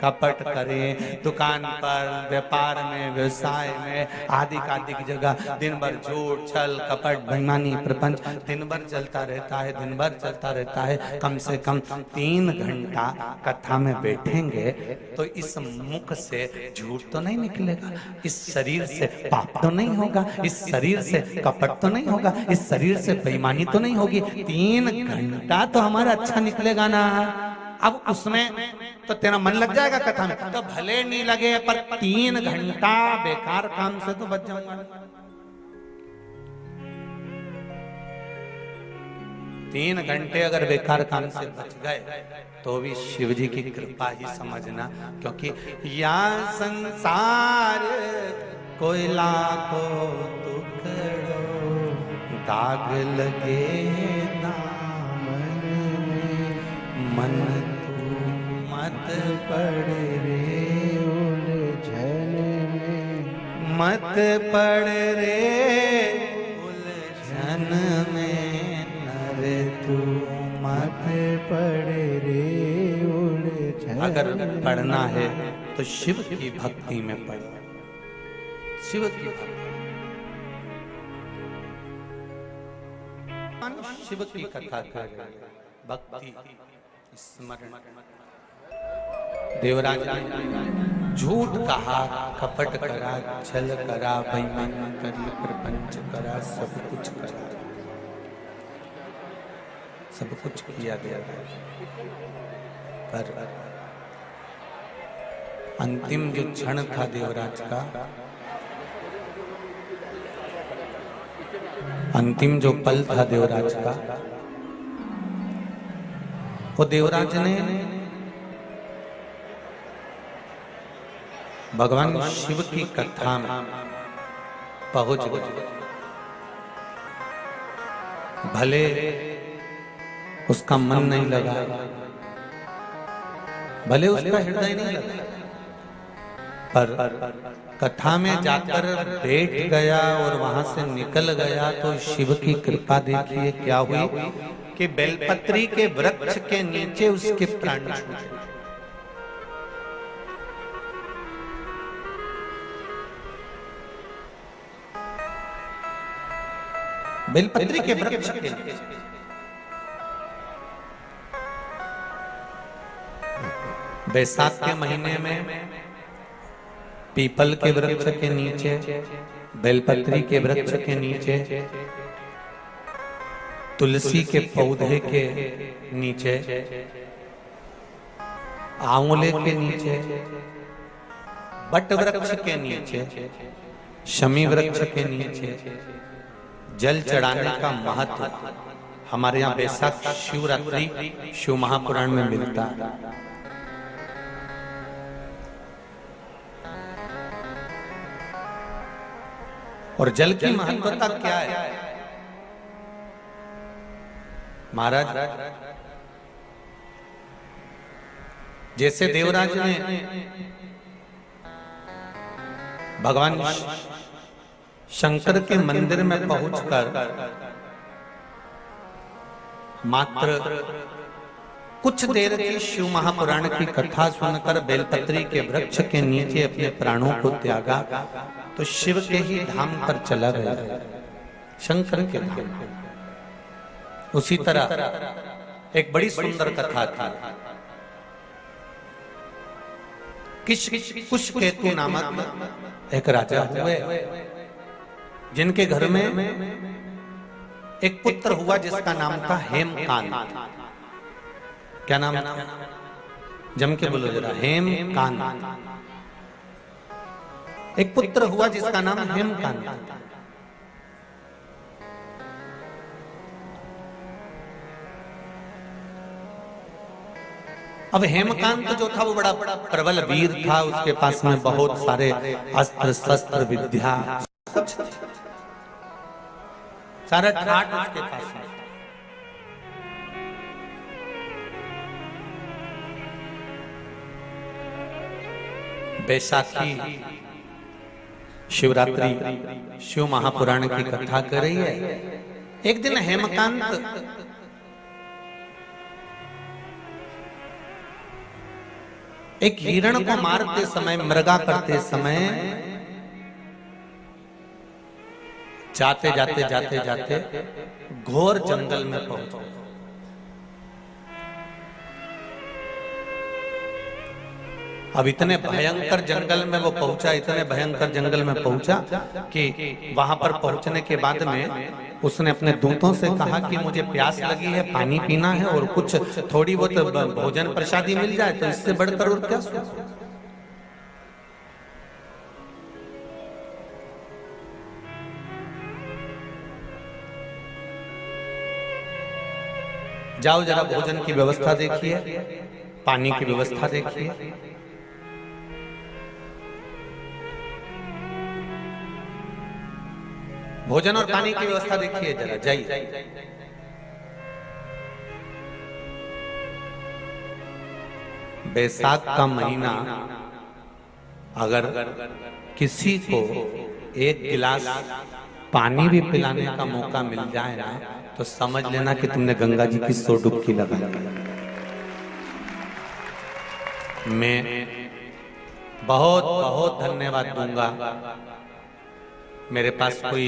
कपट करें, दुकान पर, व्यापार में, व्यवसाय में, आदि आदि की जगह दिन भर झूठ छल कपट बेईमानी प्रपंच दिन भर चलता रहता है, दिन भर चलता रहता है। कम से कम 3 घंटा कथा में बैठेंगे तो इस मुख से झूठ तो नहीं निकलेगा, इस शरीर से पाप तो नहीं होगा, इस शरीर से कपट तो नहीं होगा, इस शरीर से बेईमानी तो नहीं होगी। 3 घंटा तो हमारा अच्छा निकलेगा ना। अब उसमें तो तेरा मन लग जाएगा कथा में, तो भले नहीं लगे पर 3 घंटा बेकार काम से तो बच जाऊंगा। 3 घंटे अगर बेकार काम से बच गए तो भी शिव जी की कृपा ही समझना, क्योंकि या संसार कोई लाखों टुकड़ों दाग लगे दामन में, मन तू मत पड़ रे उलझन में, मत पड़ रे उलझन में, नर तू मत पड़ रे उलझन। अगर पढ़ना है तो शिव की भक्ति में पढ़ो, शिव की भक्ति, शिव की कथा कर, भक्ति स्मरण। देवराज ने झूठ कहा, कपट करा, छल करा, बेईमानी करी, प्रपंच करा, सब कुछ करा, सब कुछ किया देवराज, पर अंतिम जो क्षण था देवराज का, अंतिम जो पल था देवराज का, वो देवराज ने भगवान शिव की कथा में पहुंच गए। भले उसका मन नहीं लगा, भले उसका हृदय नहीं लगा, पर कथा में जाकर बैठ गया और वहां से निकल गया तो शिव की कृपा देखिए क्या हुई कि बेलपत्री के वृक्ष के नीचे उसके प्राण छूटे। बेलपत्री के वृक्ष के नीचे, बैसाख के महीने में पीपल के वृक्ष के नीचे, बेलपत्री के वृक्ष के नीचे, तुलसी के पौधे के नीचे, आंवले के नीचे, बट वृक्ष के नीचे, शमी वृक्ष के नीचे जल चढ़ाने का महत्व हमारे यहाँ बैसाख शिवरात्रि शिव महापुराण में मिलता है। और जल की महत्वता क्या है महाराज? जैसे देवराज ने भगवान शंकर के मंदिर में पहुंचकर मात्र कुछ देर की शिव महापुराण की कथा सुनकर बेलपत्री के वृक्ष के नीचे अपने प्राणों को त्यागा तो शिव के ही धाम पर चला गया, शंकर के धाम। उसी तरह एक बड़ी सुंदर कथा थी। कुशकेतु नामक एक राजा हुए जिनके घर में एक पुत्र हुआ जिसका नाम था हेमकांत। क्या नाम था? जम के बोलो जरा, हेमकांत। एक पुत्र हुआ जिसका नाम हेमकांत। अब हेमकांत जो था वो बड़ा प्रबल वीर था, उसके पास में बहुत सारे अस्त्र शस्त्र विद्या सारा ठाट उसके पास में। बैसाखी शिवरात्रि शिव महापुराण की कथा कर रही है। एक दिन हेमकांत एक हिरण को मारते समय, मृगा करते समय जाते जाते जाते जाते घोर जंगल में पहुंच गए। अब इतने भयंकर जंगल में वो पहुंचा, इतने भयंकर जंगल में पहुंचा कि वहां पर पहुंचने के बाद में उसने अपने दूतों से कहा कि मुझे प्यास लगी है, पानी पीना है और कुछ थोड़ी बहुत भोजन प्रसादी मिल जाए तो इससे बढ़कर और क्या। जाओ जरा भोजन की व्यवस्था देखिए, पानी की व्यवस्था देखिए। भोजन और पानी की व्यवस्था देखिए जरा, जाइए। बैसाख का महीना अगर किसी को एक गिलास पानी भी पिलाने का मौका मिल जाए ना, तो समझ लेना कि तुमने गंगा जी की 100 डुबकी लगा। मैं बहुत बहुत धन्यवाद दूंगा। मेरे पास कोई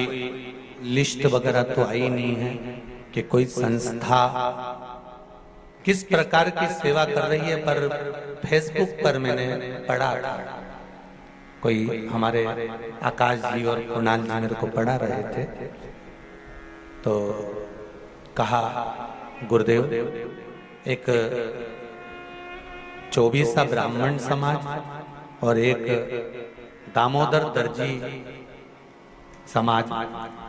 लिस्ट वगैरह तो आई नहीं है कि कोई संस्था किस प्रकार की सेवा कर रही है, पर फेसबुक पर मैंने पढ़ा था, कोई हमारे आकाश जी और कुणाल जी मेरे को पढ़ा रहे थे, तो कहा गुरुदेव एक 24 ब्राह्मण समाज और एक दामोदर दर्जी समाज,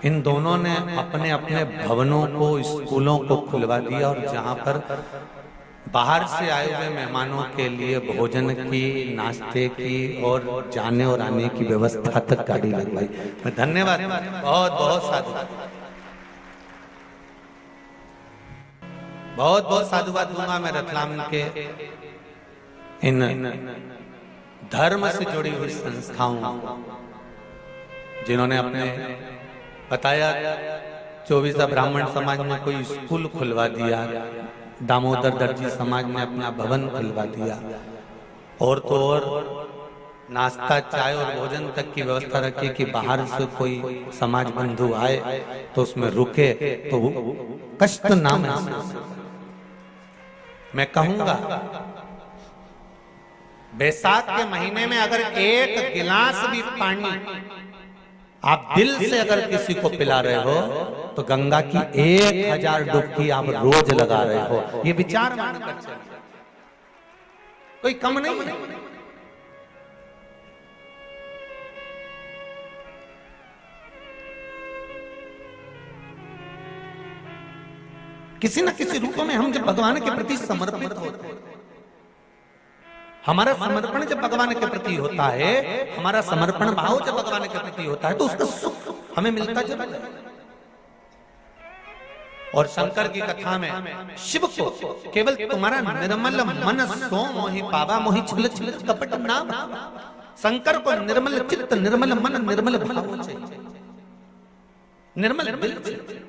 इन दोनों ने अपने अपने भवनों को, स्कूलों को खुलवा दिया और जहां पर बाहर से आए हुए मेहमानों के लिए भोजन की, नाश्ते की और जाने और आने की व्यवस्था तक गाड़ी लगवाई। मैं धन्यवाद, बहुत बहुत साधुवाद, बहुत बहुत साधुवाद दूंगा मैं रतलाम के इन धर्म से जुड़ी हुई संस्थाओं, जिन्होंने अपने बताया 24 ब्राह्मण समाज में कोई स्कूल खुलवा दिया, दामोदर दर्जी समाज ने अपना भवन खुलवा दिया, और तो और नाश्ता, चाय और भोजन तक की व्यवस्था रखी कि बाहर से कोई समाज बंधु आए तो उसमें रुके तो कष्ट ना महसूस। मैं कहूंगा बैसाख के महीने में अगर एक गिलास भी पानी आप दिल से अगर किसी को पिला रहे हो तो गंगा की 1000 डुबकी आप रोज लगा रहे हो। ये विचार मानकर चलिए, कोई कम नहीं है। किसी न किसी रूप में हम जब भगवान के प्रति समर्पित होते हैं, हमारा समर्पण जब भगवान के प्रति होता है, हमारा समर्पण भाव जब भगवान के प्रति होता है, तो उसका सुख हमें मिलता जरूर है। और शंकर की कथा में शिव को केवल तुम्हारा निर्मल मन सो मोहि पावा, मोहि छल छल कपट नाम। शंकर को निर्मल चित्त, निर्मल मन, निर्मल भाव चाहिए, निर्मल दिल चाहिए।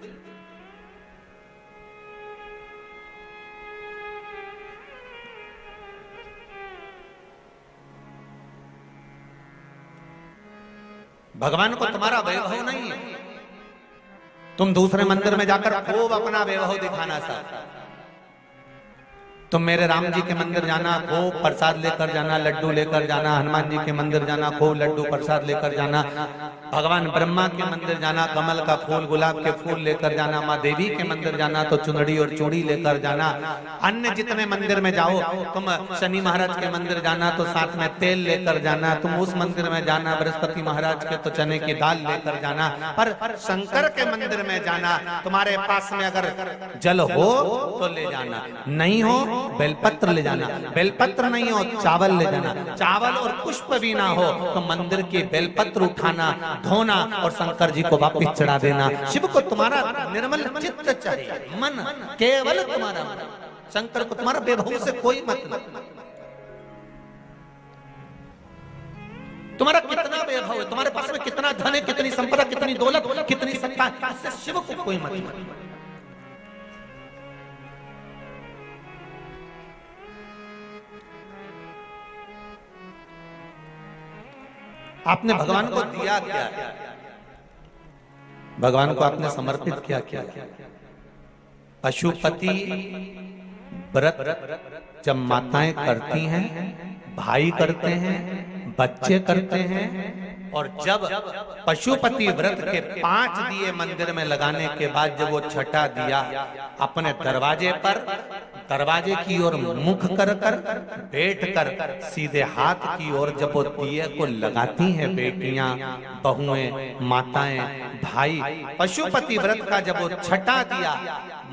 भगवान को तुम्हारा वैभव नहीं है, तुम दूसरे मंदिर में जाकर खूब अपना वैभव दिखाना चाहते। तुम मेरे राम जी के मंदिर जाना, खूब प्रसाद लेकर जाना, लड्डू लेकर जाना, हनुमान जी के मंदिर जाना, खूब लड्डू प्रसाद लेकर जाना, भगवान ब्रह्मा के मंदिर जाना, कमल का फूल, गुलाब के फूल लेकर जाना, माँ देवी के मंदिर जाना तो चुनरी और चूड़ी लेकर जाना, अन्य जितने मंदिर में जाओ, तुम शनि महाराज के मंदिर जाना तो साथ में तेल लेकर जाना, तुम उस मंदिर में जाना बृहस्पति महाराज के तो चने की दाल लेकर जाना, पर शंकर के मंदिर में जाना, तुम्हारे पास में अगर जल हो तो ले जाना, नहीं हो बेलपत्र ले जाना, बेलपत्र नहीं हो चावल ले जाना, चावल और पुष्प भी ना हो तो मंदिर के बेलपत्र उठाना, धोना और शंकर जी को वापिस चढ़ा देना। शिव को तुम्हारा निर्मल चित्त चाहिए, मन, केवल तुम्हारा मन। शंकर को तुम्हारा वैभव से कोई मतलब, तुम्हारा कितना वैभव है, तुम्हारे पास में कितना धन है, कितनी संपदा, कितनी दौलत, कितनी सत्ता, इससे शिव को कोई मतलब नहीं। आपने भगवान को दिया क्या है, भगवान को आपने समर्पित किया क्या? पशुपति व्रत जब माताएं करती हैं, भाई करते हैं, बच्चे करते हैं, और जब पशुपति व्रत के 5 दिए मंदिर में लगाने के बाद जब वो छठा दिया अपने दरवाजे पर, दरवाजे की ओर मुख कर कर बैठ कर सीधे हाथ की ओर जब वो दिए को लगाती हैं बेटियां, बहुएं, माताएं, भाई, पशुपति व्रत का जब वो छठा दिया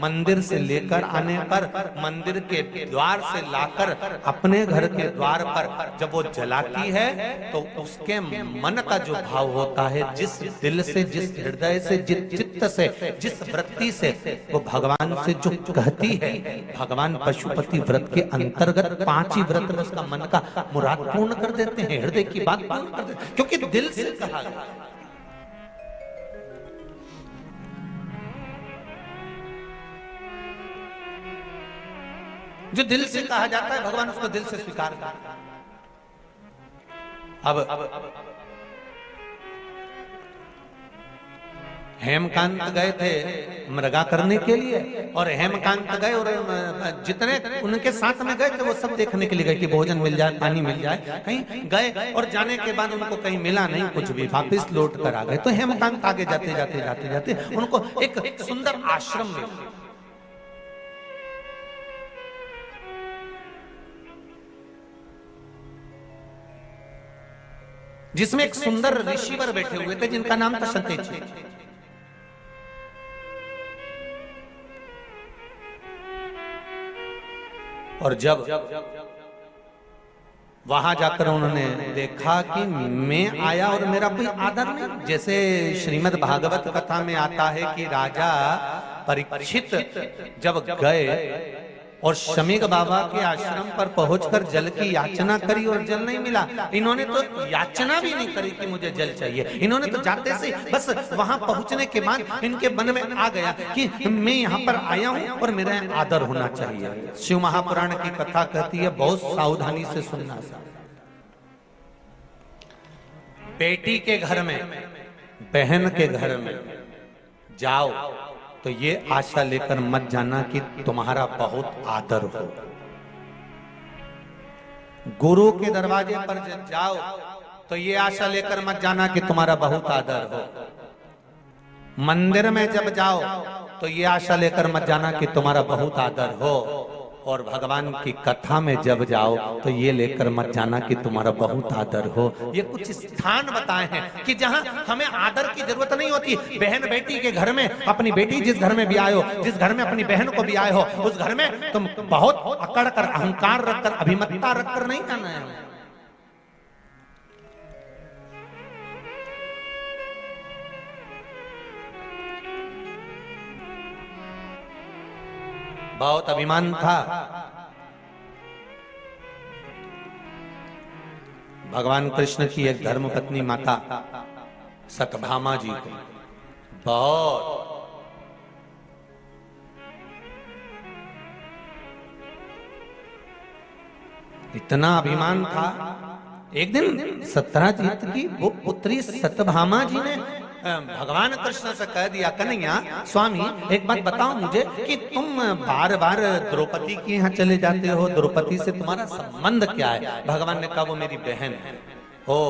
मंदिर से लेकर आने पर, मंदिर के द्वार से लाकर अपने घर के द्वार पर जब वो जलाती है तो उसके मन का जो भाव होता है, जिस दिल से, जिस हृदय से, जिस चित्त से, जिस वृत्ति से वो भगवान से जो कहती है, भगवान पशुपति व्रत के अंतर्गत 5 ही व्रत में उसका मन का मुराद पूर्ण कर देते हैं, हृदय की बात पूर्ण कर देते हैं, क्योंकि दिल से कहा गया। जो दिल से कहा जाता है भगवान उसको दिल से स्वीकार करता है। अब हेमकांत गए थे मृगा करने के लिए, और हेमकांत गए और जितने उनके साथ में गए थे वो सब देखने के लिए गए कि भोजन मिल जाए, पानी मिल जाए। कहीं गए और जाने के बाद उनको कहीं मिला नहीं कुछ भी, वापस लौट कर आ गए। तो हेमकांत आगे जाते जाते जाते जाते उनको एक सुंदर आश्रम मिला, जिसमें एक सुंदर ऋषिवर बैठे हुए थे जिनका नाम था सतेजी। और जब वहां जाकर उन्होंने देखा कि मैं आया और मेरा कोई आदर नहीं, जैसे श्रीमद् भागवत कथा में आता है कि राजा परीक्षित जब गए और शमीक बाबा के आश्रम पर पहुंचकर जल की याचना करी और जल नहीं मिला। इन्होंने तो याचना भी नहीं करी कि मुझे जल चाहिए, इन्होंने तो जाते से बस वहां पहुंचने के बाद इनके मन में आ गया कि मैं यहाँ पर आया हूँ और मेरा आदर होना चाहिए। शिव महापुराण की कथा कहती है, बहुत सावधानी से सुनना। बेटी के घर में, बहन के घर में जाओ तो ये आशा लेकर मत जाना कि तुम्हारा बहुत आदर हो। गुरु के दरवाजे पर जब जाओ तो ये आशा लेकर मत जाना कि तुम्हारा बहुत आदर हो। मंदिर में जब जाओ तो ये आशा लेकर मत जाना कि तुम्हारा बहुत आदर हो। और भगवान की कथा में जब जाओ तो ये लेकर मत जाना कि तुम्हारा बहुत आदर हो। ये कुछ स्थान बताए हैं कि जहां हमें आदर की जरूरत नहीं होती। बहन बेटी के घर में, अपनी बेटी जिस घर में भी आए हो, जिस घर में अपनी बहन को भी आए हो, उस घर में तुम बहुत अकड़ कर, अहंकार रखकर, अभिमतता रखकर नहीं जाना है। बहुत अभिमान था भगवान कृष्ण की एक धर्मपत्नी माता सत्यभामा जी को, बहुत इतना अभिमान था। एक दिन सत्यजीत की वो पुत्री सत्यभामा जी ने भगवान कृष्ण से कह दिया, कन्हैया स्वामी एक बात बताओ मुझे कि तुम बार बार द्रौपदी के यहाँ चले जाते हो, द्रौपदी से तुम्हारा संबंध क्या है? भगवान ने कहा वो मेरी बहन है। हो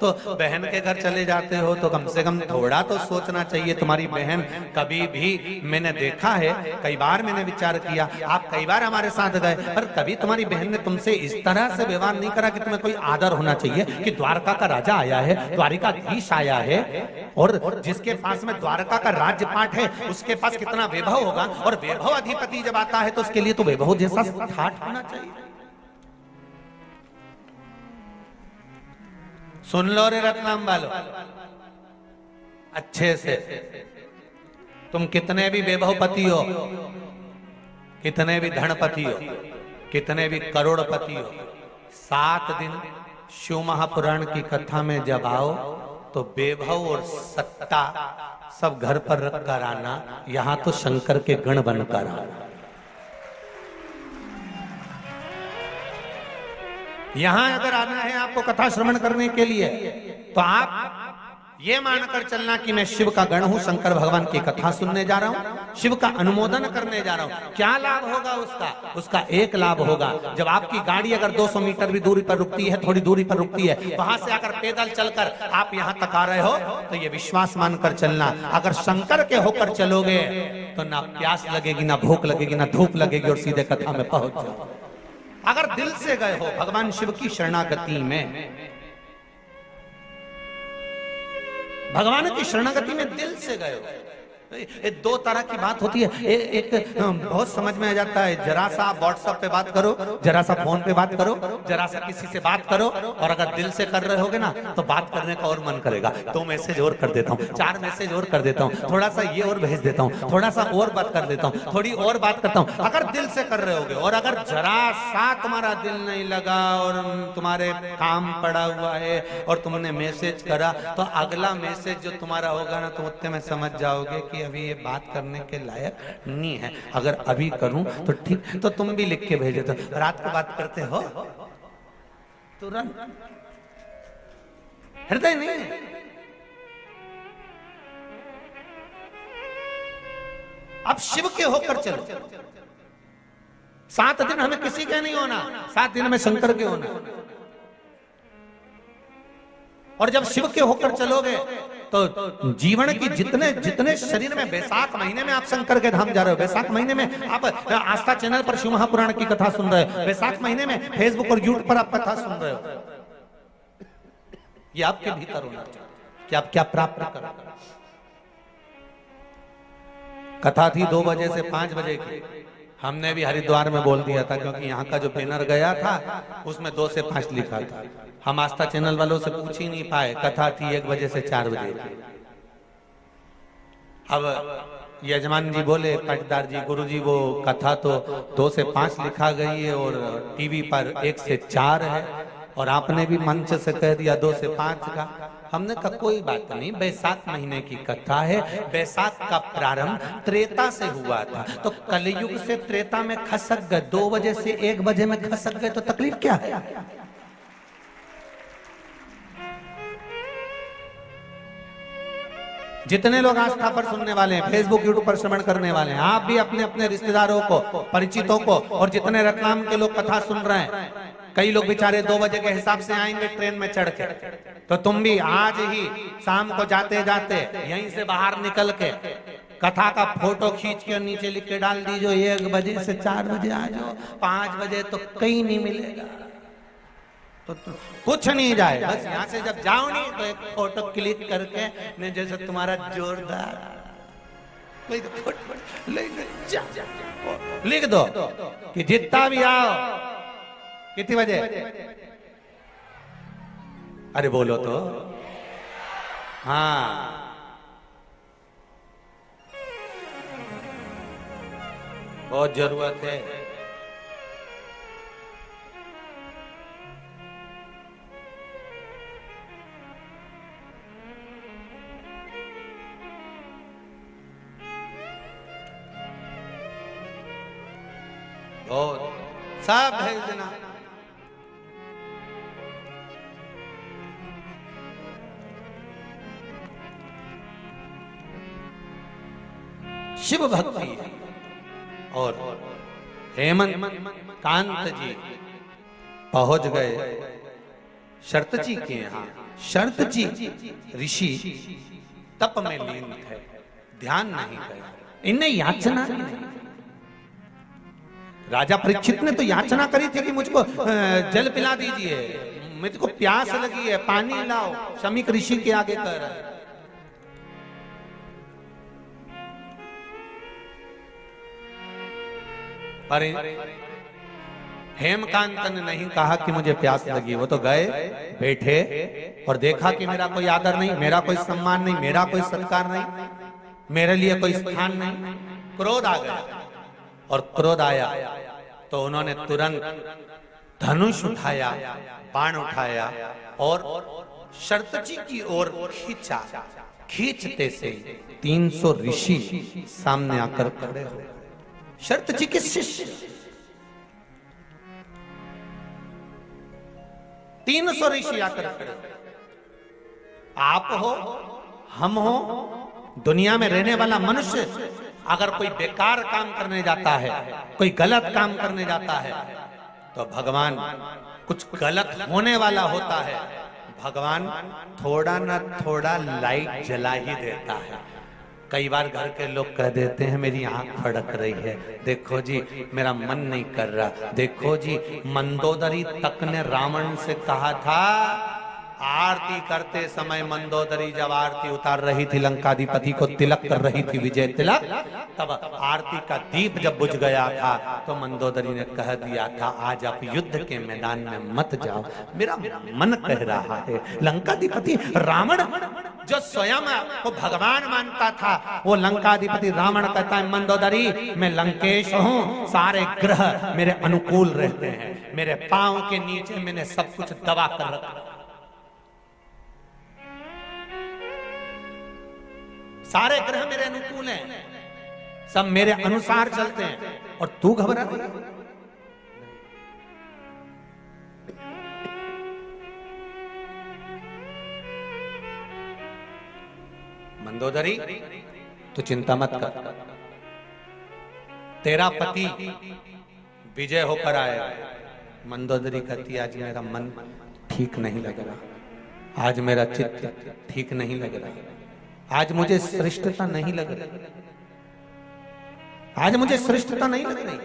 तो बहन के घर चले जाते हो तो कम से कम थोड़ा तो सोचना चाहिए। तुम्हारी बहन कभी भी, मैंने देखा है, कई बार मैंने विचार किया, आप कई बार हमारे साथ गए, पर कभी तुम्हारी बहन ने तुमसे इस तरह से व्यवहार नहीं करा कि तुम्हें कोई आदर होना चाहिए कि द्वारका का राजा आया है, द्वारिकाधीश आया है, और जिसके पास में द्वारका का राज्यपाठ है उसके पास कितना वैभव होगा, और वैभव अधिपति जब आता है तो उसके लिए तो वैभव जैसा ठाठ होना चाहिए। सुन लो रे रत्नाम वालों अच्छे से, तुम कितने भी वैभवपति हो, कितने भी धनपति हो, कितने भी करोड़पति हो, 7 दिन शिव महापुराण की कथा में जब आओ तो वैभव और सत्ता सब घर पर रख कर आना, यहां तो शंकर के गण बनकर आना। यहां अगर आना है आपको कथा श्रवण करने के लिए तो आप ये मानकर चलना कि मैं शिव का गण हूं, शंकर भगवान की कथा सुनने जा रहा हूं, शिव का अनुमोदन करने जा रहा हूं। क्या लाभ होगा उसका? उसका एक लाभ होगा, जब आपकी गाड़ी अगर 200 मीटर भी दूरी पर रुकती है, थोड़ी दूरी पर रुकती है, वहां से अगर पैदल चलकर आप यहां तक आ रहे हो तो ये विश्वास मानकर चलना, अगर शंकर के होकर चलोगे तो ना प्यास लगेगी, ना भूख लगेगी, ना धूप लगेगी और सीधे कथा में पहुंच जाओ। अगर दिल से गए हो भगवान शिव की शरणागति में, भगवान की शरणागति में दिल से गए हो दो तरह की बात होती है। एक बहुत समझ में आ जाता है, जरा सा आप व्हाट्सएप पे बात करो, जरा सा फोन पे बात करो, जरा सा किसी से बात करो, और अगर दिल से कर रहे होगे ना तो बात करने का और मन करेगा। 2 मैसेज और कर देता हूँ, 4 मैसेज और कर देता हूँ, थोड़ा सा ये और भेज देता हूँ, थोड़ा सा और बात कर देता हूँ, थोड़ी और बात करता हूँ, अगर दिल से कर रहे होगे। और अगर जरा सा तुम्हारा दिल नहीं लगा और तुम्हारे काम पड़ा हुआ है और तुमने मैसेज करा, तो अगला मैसेज जो तुम्हारा होगा ना, तो उतने में समझ जाओगे कि अभी ये बात करने के लायक नहीं है। अगर अभी करूं तो ठीक, तो तुम भी लिख के भेजे। तो रात को बात करते हो तुरंत, हृदय नहीं है। अब शिव के होकर चलो। 7 दिन हमें किसी के नहीं होना, 7 दिन हमें शंकर के होना। और जब शिव के होकर चलोगे तो जीवन की जितने शरीर में, बैसाख महीने में आप शंकर के धाम जा रहे हो, बैसाख महीने में आप आस्था चैनल पर शिव महापुराण की कथा सुन रहे हो, बैसाख महीने में फेसबुक और यूट्यूब पर आप कथा सुन रहे हो। ये आपके भीतर होना चाहिए कि आप क्या प्राप्त करो। कथा थी 2 बजे से 5 बजे की। हमने भी हरिद्वार में बोल दिया था, क्योंकि यहाँ का जो बैनर गया था उसमें 2 से 5 लिखा था। हम आस्था चैनल वालों से पूछ ही नहीं पाए। कथा थी 1 बजे से 4 बजे। अब यजमान जी बोले, पाटीदार जी, गुरु जी, वो कथा तो 2 से 5 लिखा गई है और टीवी पर 1 से 4 है, और आपने भी मंच से कह दिया 2 से 5 का। हमने कहा कोई बात नहीं, बैसाख महीने की कथा है। बैसाख का प्रारंभ त्रेता से हुआ था, तो कलयुग से त्रेता में खसक गए। 2 बजे से 1 बजे में खसक गए तो तकलीफ क्या है? जितने लोग आस्था पर सुनने वाले हैं, फेसबुक यूट्यूब पर श्रवण करने वाले हैं, आप भी अपने अपने रिश्तेदारों को, परिचितों को, और जितने रतलाम के लोग कथा सुन रहे हैं, कई लोग बेचारे 2 बजे के हिसाब से आएंगे ट्रेन में चढ़ के, तो तुम भी आज ही शाम को जाते जाते यहीं से बाहर निकल के कथा का फोटो खींच के नीचे लिख के डाल दीजिए 1 बजे से 4 बजे आ जाओ, 5 बजे तो कहीं नहीं मिलेगा, तो कुछ नहीं जाए। बस यहाँ से जब जाओ नहीं तो एक फोटो क्लिक करके ने, जैसे तुम्हारा जोरदार लिख दो कि जितना भी आओ, कितने बजे, अरे बोलो तो, हाँ बहुत जरूरत है। और सब भेज देना। शिव भक्ति है। और हेमंत कांत जी पहुंच गए शरत जी के यहाँ। शरत जी ऋषि तप में लीन थे, ध्यान नहीं गया, इन्हें याचना नहीं। राजा परीक्षित ने तो याचना करी थी कि मुझको जल पिला दीजिए, मुझको प्यास लगी है, पानी लाओ। शमीक ऋषि के आगे कह रहा है। पर हेमकांत ने नहीं कहा कि मुझे प्यास लगी। वो तो गए, बैठे और देखा कि मेरा कोई आदर नहीं, मेरा कोई सम्मान नहीं, मेरा कोई सत्कार नहीं, मेरे लिए कोई स्थान नहीं। क्रोध आ गया, और क्रोध आया तो उन्होंने तुरंत धनुष उठाया, बाण उठाया और शरत जी की ओर खींचा। खींचते से 300 ऋषि सामने आकर खड़े हो। शरत जी के शिष्य 300 ऋषि आकर खड़े। आप हो, हम हो, दुनिया में रहने वाला मनुष्य अगर कोई बेकार काम करने जाता है, कोई गलत काम करने जाता है, तो भगवान कुछ गलत होने वाला होता है, भगवान थोड़ा ना थोड़ा लाइट जला ही देता है। कई बार घर के लोग कह देते हैं मेरी आंख फड़क रही है, देखो जी मेरा मन नहीं कर रहा। देखो जी, मंदोदरी तक ने रावण से कहा था आरती करते समय मंदोदरी जब आरती उतार रही थी, लंकाधिपति को तिलक कर रही थी विजय तिलक, तब आरती का दीप जब बुझ गया था तो मंदोदरी ने कह दिया था आज आप युद्ध के मैदान में मत जाओ, मेरा मन कह रहा है। लंकाधिपति रावण जो स्वयं को भगवान मानता था, वो लंकाधिपति रावण कहता है मंदोदरी मैं लंकेश हूं, सारे ग्रह मेरे अनुकूल रहते हैं, मेरे पांव के नीचे मैंने सब कुछ दबा कर रखा, सारे ग्रह मेरे अनुकूल हैं, सब मेरे अनुसार चलते हैं, और तू घबरा रही। मंदोदरी तू चिंता मत कर, तेरा पति विजय होकर आएगा। मंदोदरी कहती आज मेरा मन ठीक नहीं लग रहा, आज मेरा चित्त ठीक नहीं लग रहा, आज मुझे श्रेष्ठता नहीं लग रही, आज मुझे श्रेष्ठता नहीं लग रही,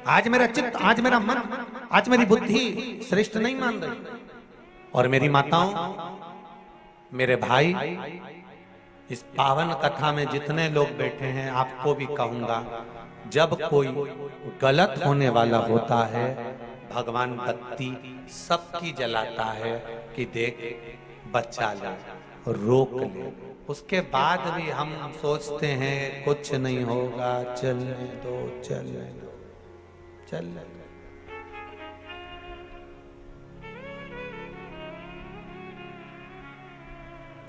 आज मेरा चित्त, आज मेरा मन, आज मेरी बुद्धि श्रेष्ठ नहीं मान रही। और मेरी माताओं, मेरे भाई, इस पावन कथा में जितने लोग बैठे हैं आपको भी कहूंगा, जब कोई गलत होने वाला होता है भगवान बत्ती सबकी जलाता है कि देख बच्चा ले, रोक ले। उसके बाद भी हम सोचते हैं कुछ नहीं होगा, चलने दो, चलने दो, चलने दो।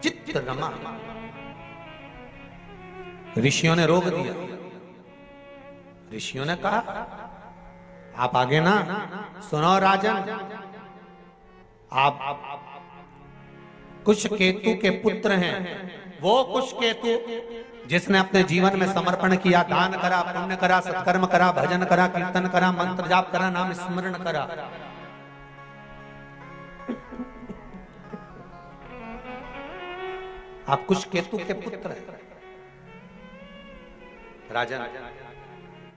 चित्त रमा, ऋषियों ने रोक दिया। ऋषियों ने कहा आप आगे ना सुनो राजन, आप कुश केतु के पुत्र हैं, वो कुश केतु जिसने अपने जीवन में समर्पण किया, दान करा, पुण्य करा, सत्कर्म करा, भजन करा, कीर्तन करा, मंत्र जाप करा, नाम स्मरण करा। आप कुश केतु के पुत्र हैं राजन,